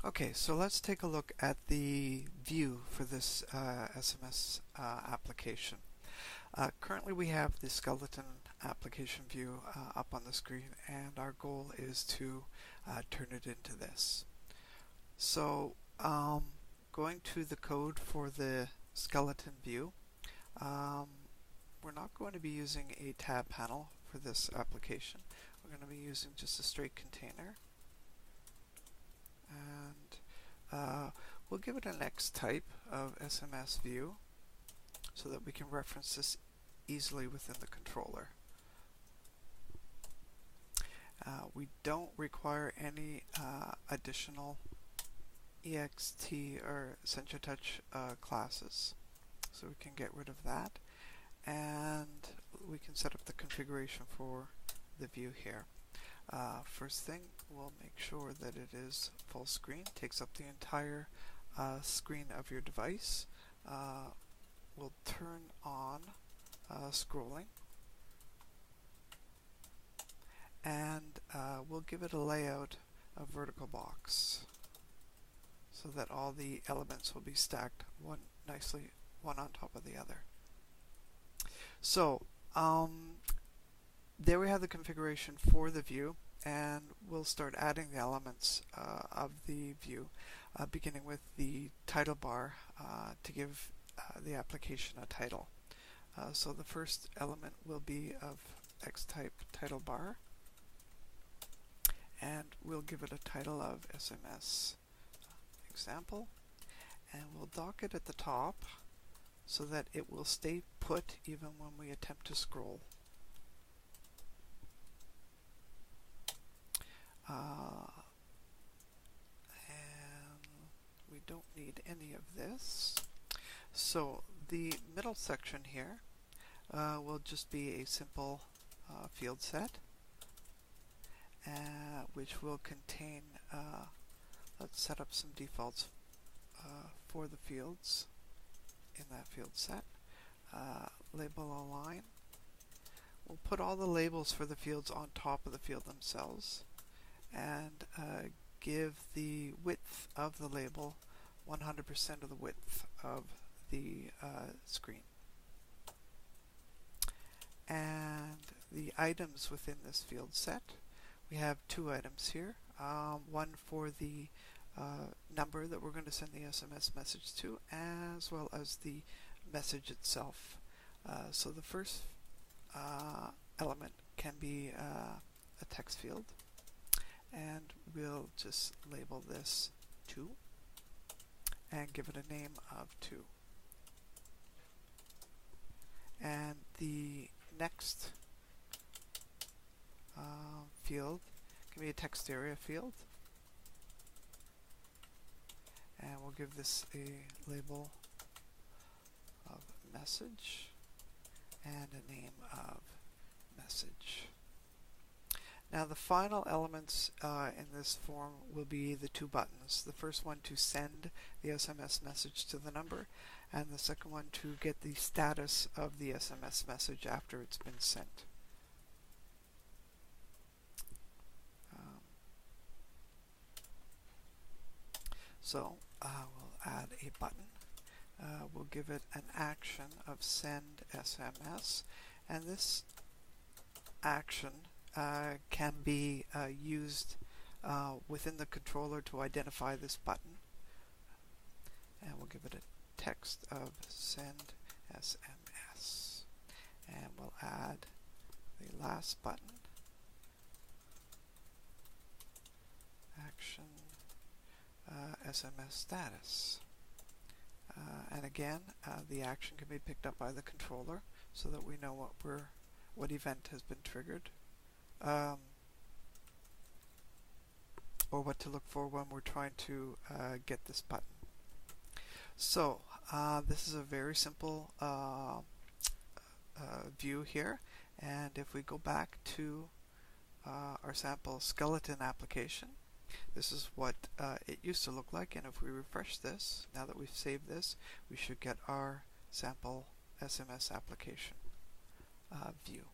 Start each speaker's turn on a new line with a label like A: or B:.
A: Okay, so let's take a look at the view for this SMS application. Currently we have the skeleton application view up on the screen, and our goal is to turn it into this. So going to the code for the skeleton view, we're not going to be using a tab panel for this application. We're going to be using just a straight container. And we'll give it an X type of SMS view so that we can reference this easily within the controller. We don't require any additional EXT or SensuTouch classes, so we can get rid of that, and we can set up the configuration for the view here. First thing, we'll make sure that it is full screen, takes up the entire screen of your device. We'll turn on scrolling, and we'll give it a layout of vertical box so that all the elements will be stacked nicely one on top of the other. So there we have the configuration for the view, and we'll start adding the elements of the view, beginning with the title bar to give the application a title. So the first element will be of X-type title bar, and we'll give it a title of SMS example, and we'll dock it at the top so that it will stay put even when we attempt to scroll. And we don't need any of this. So the middle section here will just be a simple field set, which will contain, let's set up some defaults for the fields in that field set. Label align. We'll put all the labels for the fields on top of the field themselves, and give the width of the label 100% of the width of the screen. And the items within this field set, we have two items here. One for the number that we're going to send the SMS message to, as well as the message itself. So the first element can be a text field, and we'll just label this 2 and give it a name of 2. And the next field can be a text area field, and we'll give this a label of message and a name of message. Now the final elements in this form will be the two buttons. The first one to send the SMS message to the number, and the second one to get the status of the SMS message after it's been sent. So we'll add a button. We'll give it an action of send SMS, and this action can be used within the controller to identify this button, and we'll give it a text of send SMS, and we'll add the last button, action SMS status. And again, the action can be picked up by the controller so that we know what event has been triggered, or what to look for when we're trying to get this button. So this is a very simple view here, and if we go back to our sample skeleton application, this is what it used to look like, and if we refresh this, now that we've saved this, we should get our sample SMS application view.